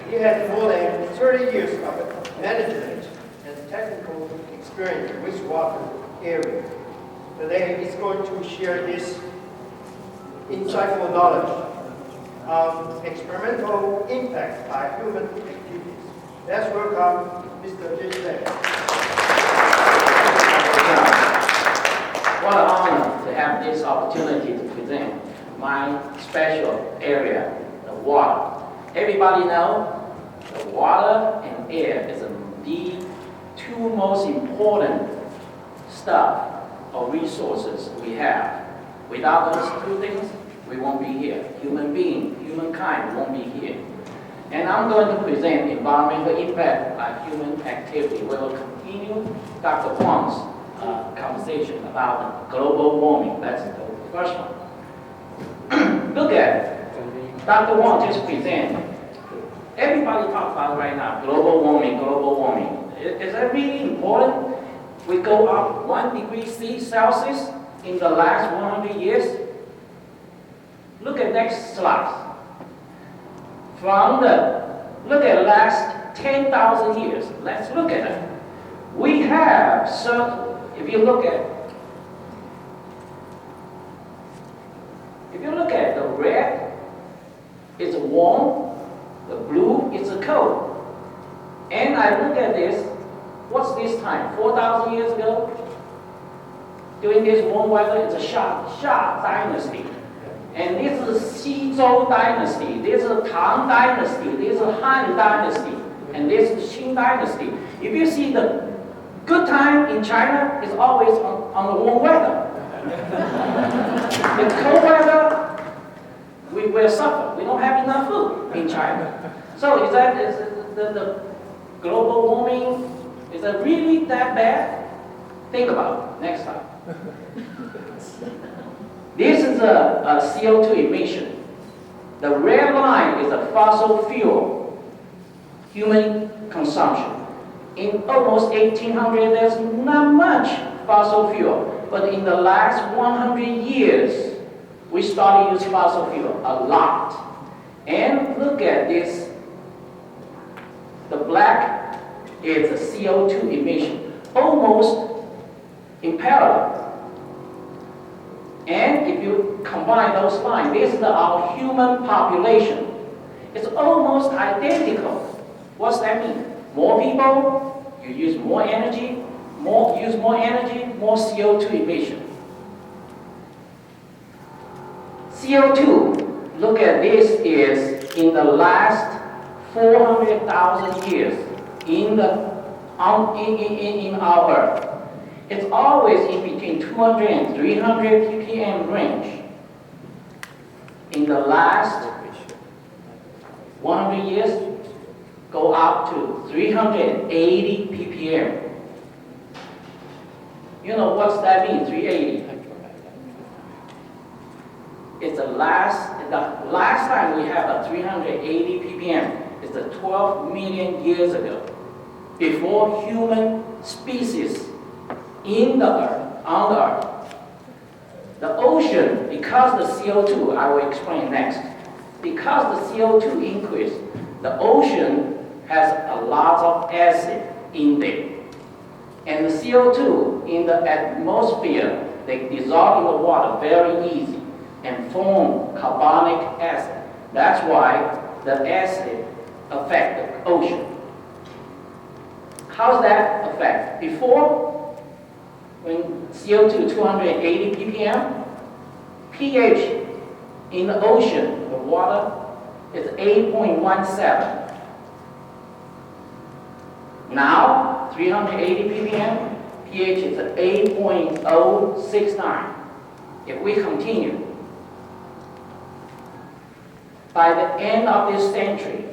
He has more than 30 years of management and technical experience in wastewater area. Today, he's going to share his insightful knowledge on experimental impact by human activities. Let's welcome Mr. Jason. What an honor to have this opportunity to present my special area, the water. Everybody know the water and air is the two most important stuff or resources we have. Without those two things, we won't be here. Human being, humankind won't be here. And I'm going to present environmental impact by human activity. We will continue Dr. Huang's conversation about global warming. That's the first one. Look at Dr. Huang just presented. Everybody talks about right now, global warming, global warming. Is that really important? We go up 1 degree Celsius in the last 100 years. Look at next slide. Look at last 10,000 years. Let's look at it. We have certain, if you look at the red, it's warm, the blue is cold. And I look at this, what's this time? 4,000 years ago? During this warm weather, it's a Shah dynasty. And this is Xizhou dynasty, this is Tang dynasty, this is Han dynasty, and this is Qing dynasty. If you see the good time in China, it's always on the warm weather. The cold weather, we will suffer. We don't have enough food in China. So is the global warming, is it really that bad? Think about it. Next time. This is a CO2 emission. The red line is a fossil fuel, human consumption. In almost 1800, there's not much fossil fuel. But in the last 100 years, we started using fossil fuel a lot. And look at this. The black is the CO2 emission, almost in parallel. And if you combine those lines, this is our human population. It's almost identical. What's that mean? More people, you use more energy, more CO2 emission. CO2, look at this, is in the last 400,000 years in our Earth. It's always in between 200 and 300 ppm range. In the last 100 years, go up to 380 ppm. You know what's that mean, 380? It's the last time we have a 380 ppm is the 12 million years ago, before human species in the earth, on the earth. The ocean, because the CO2, I will explain next, because the CO2 increased, the ocean has a lot of acid in there. And the CO2 in the atmosphere, they dissolve in the water very easy and form carbonic acid. That's why the acid affects the ocean. How's that affect? Before, when CO2 280 ppm, pH in the ocean, the water, is 8.17. Now, 380 ppm, pH is 8.069. If we continue, by the end of this century,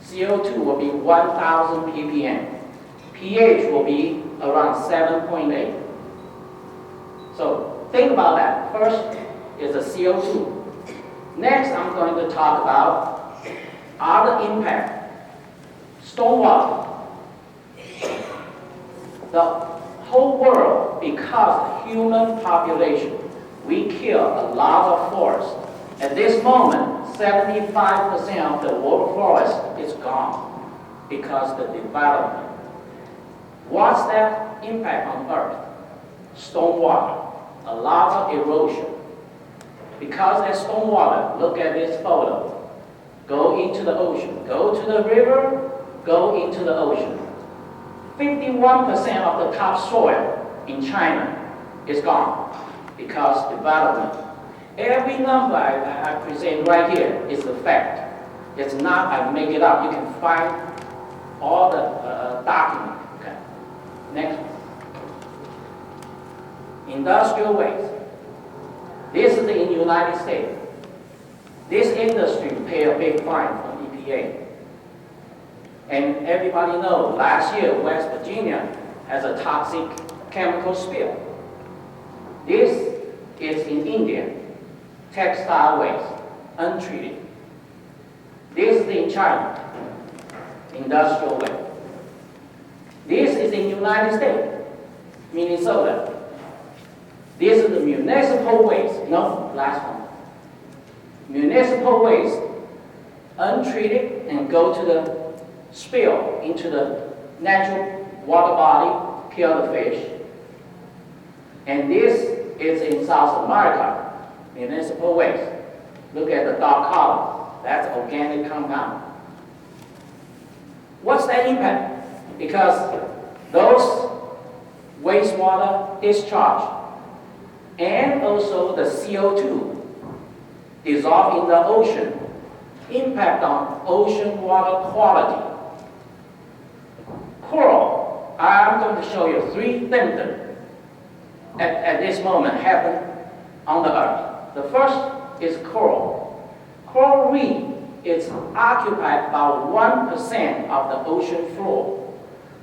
CO2 will be 1,000 ppm. pH will be around 7.8. So think about that. First is the CO2. Next, I'm going to talk about other impact. Stormwater. The whole world, because of human population, we kill a lot of forest. At this moment, 75% of the world forest is gone. because the development. What's that impact on Earth? Stormwater, a lot of erosion. Because that stormwater, look at this photo, go into the ocean, go to the river, go into the ocean. 51% of the topsoil in China is gone because development. Every number I present right here is a fact. It's not I make it up. You can find all the documents. Okay. Next one. Industrial waste. This is in the United States. This industry pay a big fine from EPA. And everybody knows last year West Virginia has a toxic chemical spill. This is in India, textile waste, untreated. This is in China, industrial waste. This is in the United States, Minnesota. This is the municipal waste. No, last one. Municipal waste, untreated, and go to the spill into the natural water body, kill the fish. And this is in South America, municipal waste. Look at the dark color. That's organic compound. What's that impact? Because those wastewater discharge and also the CO2 dissolved in the ocean impact on ocean water quality. Coral, I'm going to show you 3 symptoms at this moment happen on the earth. The first is coral. Coral reef is occupied about 1% of the ocean floor,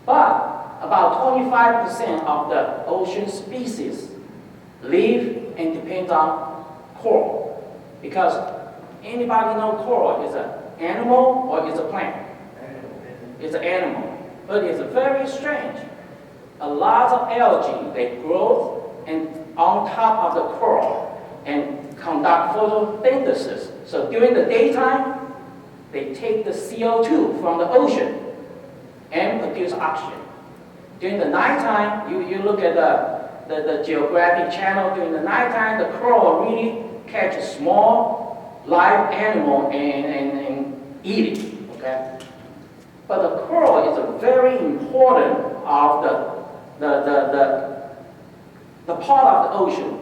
but about 25% of the ocean species live and depend on coral. Because anybody know coral is an animal or is a plant? It's an animal, but it's very strange. A lot of algae, they grow and on top of the coral and conduct photosynthesis. So during the daytime, they take the CO2 from the ocean and produce oxygen. During the nighttime, you look at the geographic channel. During the nighttime, the coral really catch a small live animal and eat it. Okay, but the coral is a very important of the part of the ocean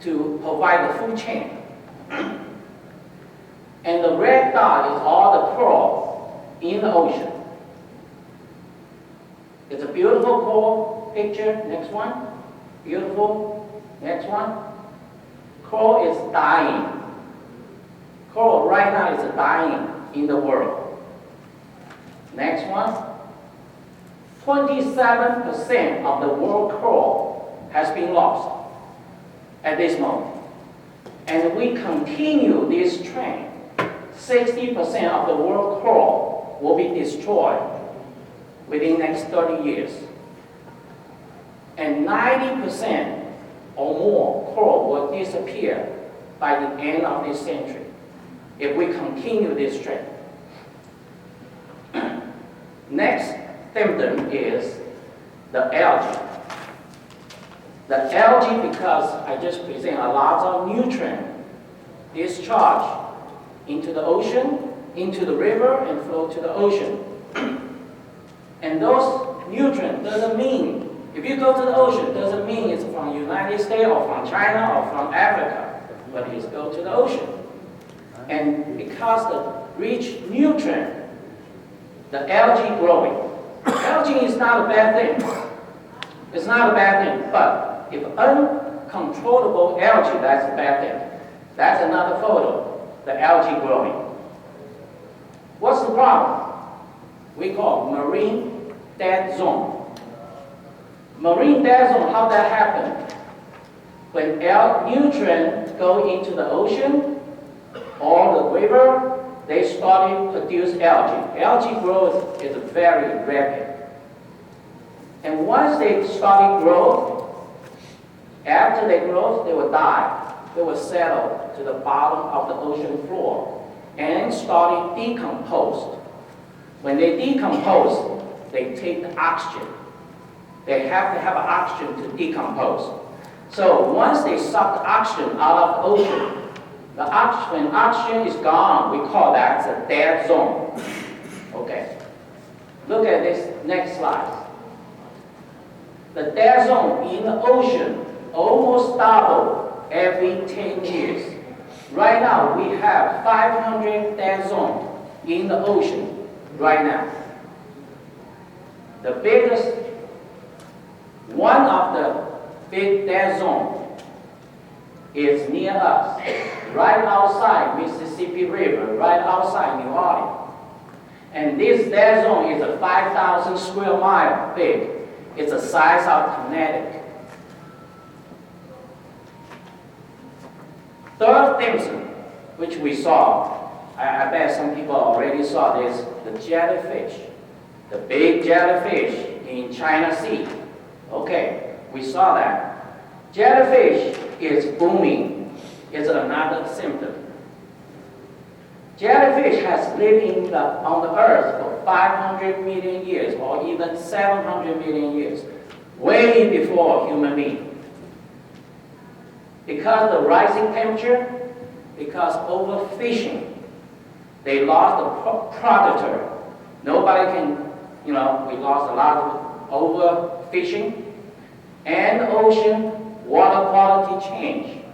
to provide the food chain. And the red dot is all the coral in the ocean. It's a beautiful coral picture. Next one. Beautiful. Next one. Coral is dying. Coral right now is dying in the world. Next one. 27% of the world coral has been lost at this moment. And we continue this trend. 60% of the world coral will be destroyed within the next 30 years. And 90% or more coral will disappear by the end of this century if we continue this trend. Next symptom is the algae. The algae, because I just present a lot of nutrient discharge into the ocean, into the river, and flow to the ocean. And those nutrients doesn't mean, if you go to the ocean, doesn't mean it's from the United States or from China or from Africa, but it's go to the ocean. And because the rich nutrient, the algae growing. Algae is not a bad thing. It's not a bad thing, but if uncontrollable algae, that's a bad thing. That's another photo. The algae growing. What's the problem? We call marine dead zone. Marine dead zone, how that happen? When nutrients go into the ocean or the river, they start to produce algae. Algae growth is very rapid. And once they start to grow, after they grow, they will die. They will settle to the bottom of the ocean floor and start to decompose. When they decompose, they take the oxygen. They have to have oxygen to decompose. So once they suck the oxygen out of the ocean, when oxygen is gone, we call that the dead zone. Okay. Look at this next slide. The dead zone in the ocean almost double every 10 years. Right now, we have 500 dead zones in the ocean right now. The biggest, one of the big dead zones is near us, right outside Mississippi River, right outside New Orleans. And this dead zone is a 5,000 square mile big. It's the size of Connecticut. Third thing, which we saw, I bet some people already saw this, the jellyfish. The big jellyfish in China Sea. Okay, we saw that. Jellyfish is booming. It's another symptom. Jellyfish has lived on the earth for 500 million years or even 700 million years, way before human being. Because the rising temperature, because overfishing, they lost the predator. Nobody can, we lost a lot of overfishing, and ocean water quality change,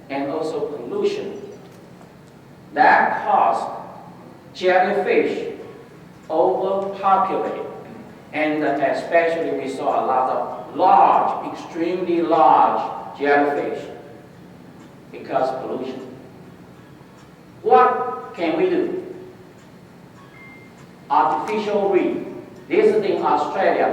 and also pollution. That caused jellyfish overpopulate, and especially we saw a lot of large, extremely large jellyfish because of pollution. What can we do? Artificial reef. This is in Australia.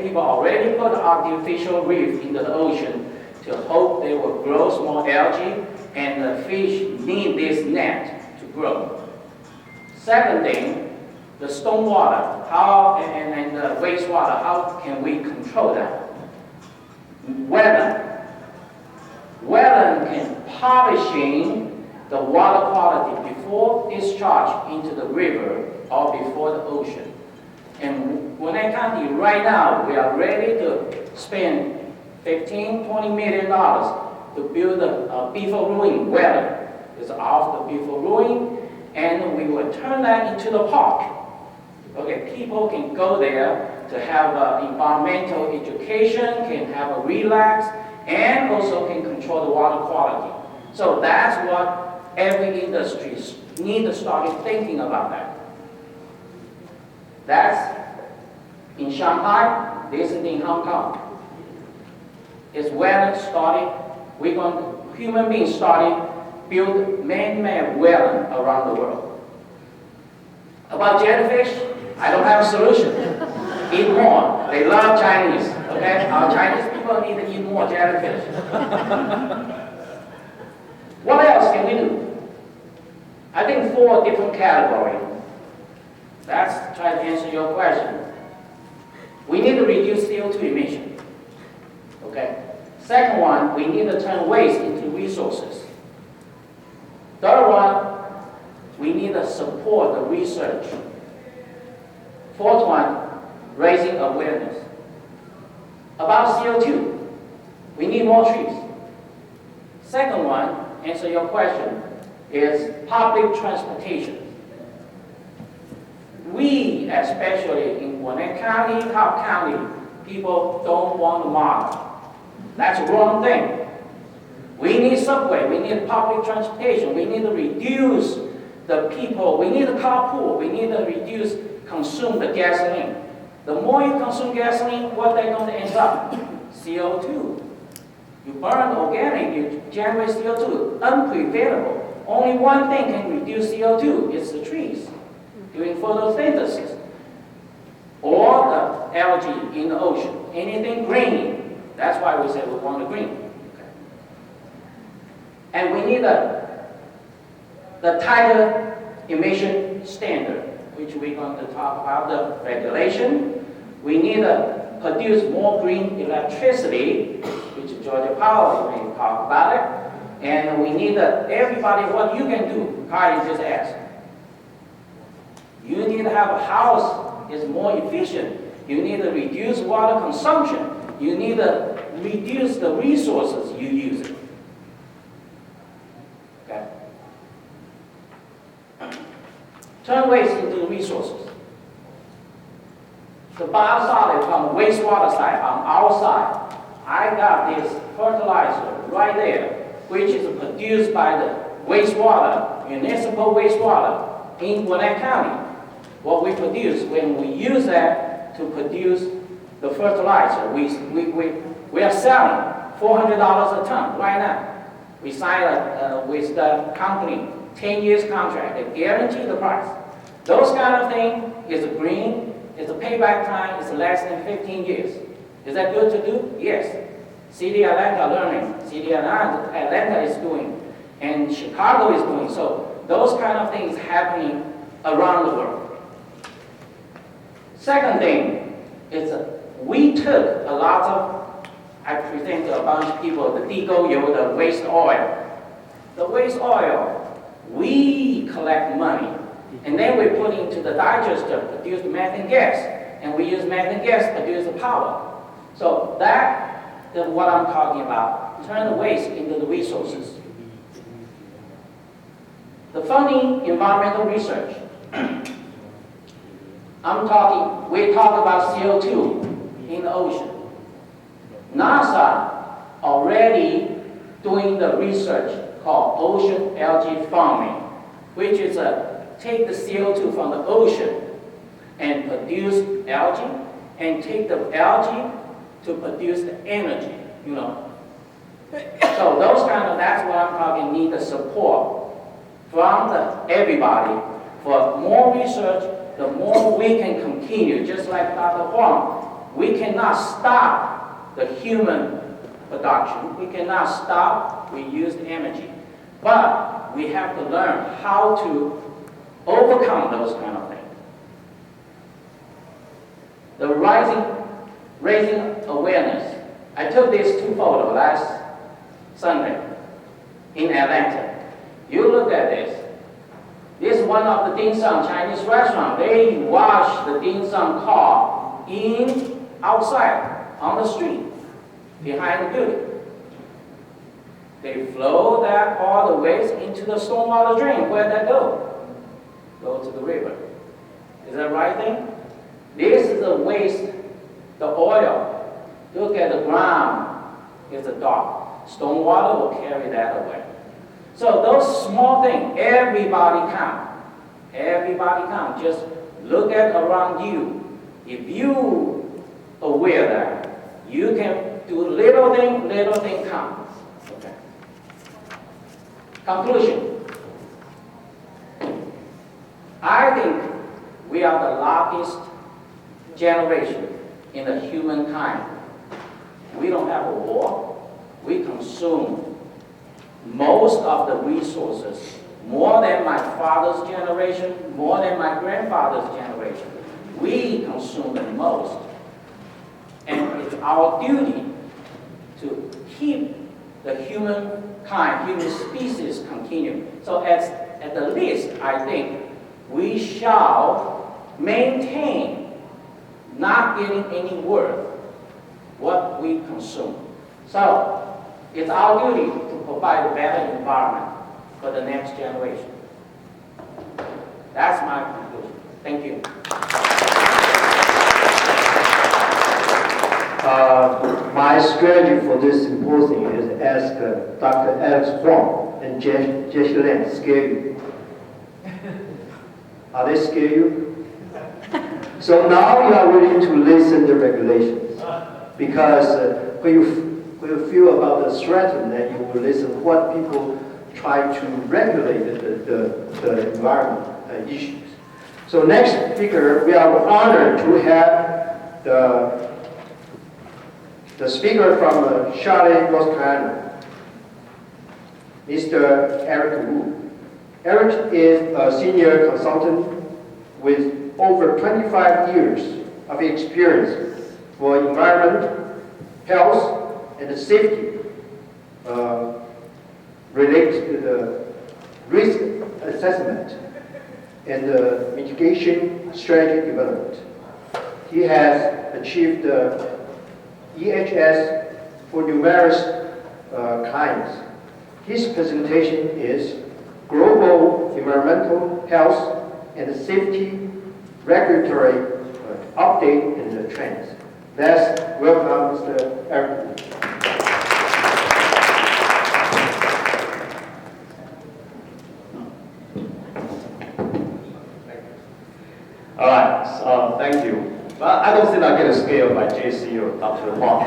People already put artificial reef into the ocean to hope they will grow more algae, and the fish need this net to grow. Second thing, the stormwater, and the wastewater, how can we control that? Wetland. Wetland can polishing the water quality before discharge into the river or before the ocean. And Gwinnett County right now, we are ready to spend $15–20 million to build a beaver ruin wetland. It's off the beaver ruin, and we will turn that into the park. Okay, people can go there to have environmental education, can have a relax, and also can control the water quality. So that's what every industry needs to start thinking about that. That's in Shanghai, this is in Hong Kong. It's wetland started, human beings started build man-made wetland around the world. About jellyfish, I don't have a solution. Eat more. They love Chinese, okay? Our Chinese people need to eat more jellyfish. What else can we do? I think 4 different categories. Let's try to answer your question. We need to reduce CO2 emission. Okay. Second one, we need to turn waste into resources. Third one, we need to support the research. Fourth one, raising awareness. About CO2, we need more trees. Second one, answer your question, is public transportation. We, especially in Gwinnett County, Cobb County, people don't want to model. That's the wrong thing. We need subway, we need public transportation, we need to reduce the people, we need to carpool, we need to consume the gasoline. The more you consume gasoline, what they're going to end up? CO2. You burn organic, you generate CO2, unpreventable. Only one thing can reduce CO2, it's the trees, doing photosynthesis. Or the algae in the ocean, anything green. That's why we say we want the green. Okay. And we need the tighter emission standard, which we're going to talk about, the regulation. We need to produce more green electricity, which Georgia Power may talk about it. And we need everybody, what you can do, Carly just asked. You need to have a house that's more efficient. You need to reduce water consumption. You need to reduce the resources you use. Okay? Turn waste into resources. The biosolid from the wastewater side, on our side, I got this fertilizer right there, which is produced by the wastewater, municipal wastewater in Gwinnett County. What we produce, when we use that to produce the fertilizer, we are selling $400 a ton right now. We signed with the company 10 years contract that guarantee the price. Those kind of things is green, is a payback time is less than 15 years. Is that good to do? Yes. City of Atlanta learning, City of Atlanta is doing, and Chicago is doing. So those kind of things happening around the world. Second thing is we took a lot of, I present to a bunch of people, the digoyo, the waste oil. The waste oil, we collect money, and then we put into the digester, produce the methane gas, and we use methane gas to produce the power. So that is what I'm talking about. Turn the waste into the resources. The funding environmental research. We talk about CO2 in the ocean. NASA already doing the research called ocean algae farming, which is take the CO2 from the ocean and produce algae, and take the algae to produce the energy, you know. So those that's what I'm talking, need the support from everybody for more research, the more we can continue, just like Dr. Huang. We cannot stop the human production. We cannot stop reused energy. But we have to learn how to overcome those kind of things. The raising awareness. I took these two photos last Sunday in Atlanta. You look at this. This is one of the dim sum Chinese restaurant. They wash the dim sum car outside on the street behind the building. They flow that all the waste into the stormwater drain. Where'd that go? Go to the river. Is that right thing? This is the waste, the oil. Look at the ground. It's a dark. Stormwater will carry that away. So those small things, everybody count. Everybody count. Just look at around you. If you aware that, you can do little thing count. Okay. Conclusion. I think we are the largest generation in the humankind. We don't have a war. We consume most of the resources, more than my father's generation, more than my grandfather's generation. We consume the most. And it's our duty to keep the human species continue. So at the least, I think we shall maintain not getting any worse what we consume. So it's our duty to provide a better environment for the next generation. That's my conclusion. Thank you. My strategy for this symposium is to ask Dr. Alex Huang and Jesse Lam to scare you. Are they scare you? So now you are willing to listen to regulations, because when you feel about the threat, then you will listen what people try to regulate the environment issues. So next speaker, we are honored to have the speaker from Charlotte, North Carolina, Mr. Eric Wu. Eric is a senior consultant with over 25 years of experience for environment, health, and safety related to the risk assessment. and mitigation strategy development. He has achieved EHS for numerous clients. His presentation is Global Environmental Health and Safety Regulatory Update and the Trends. Let's welcome Mr. Eric. All right, so thank you. But I don't think I get a scale by JC or Dr. Huang.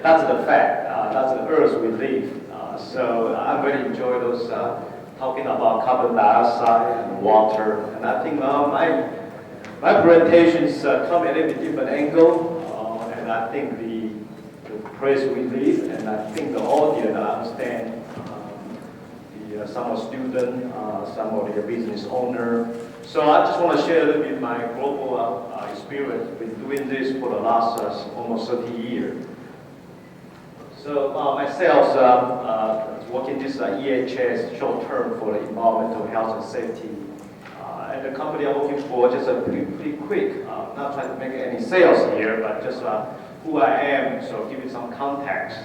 That's the fact. That's the earth we live. So I really enjoy those talking about carbon dioxide and water. And I think my presentations come at a little bit different angle. And I think the place we live, and I think the audience understand some are students, some are the business owner. So I just want to share a little bit my global experience with doing this for the last almost 30 years. So myself, working this EHS short term for the environmental health and safety. And the company I'm working for, just pretty quick, not trying to make any sales here, but just who I am, so give you some context.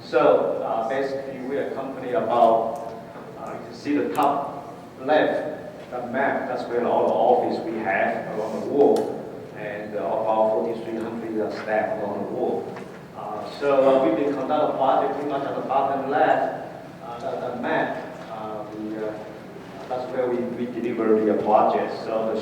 So basically, we're a company about, you can see the top left, the map, that's where all the office we have around the world, and about 4,300 staff around the world. So we've been conducting a project pretty much on the bottom left, the map, that's where we deliver the project. So the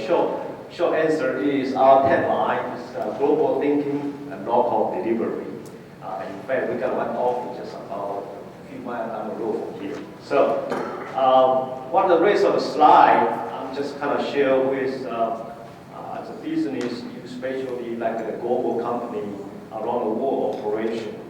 short answer is our tagline is global thinking and local delivery. In fact, we got one office just about a few miles down the road from here. So what the rest of the slide, I'm just kind of share with as a business, especially like a global company around the world operation.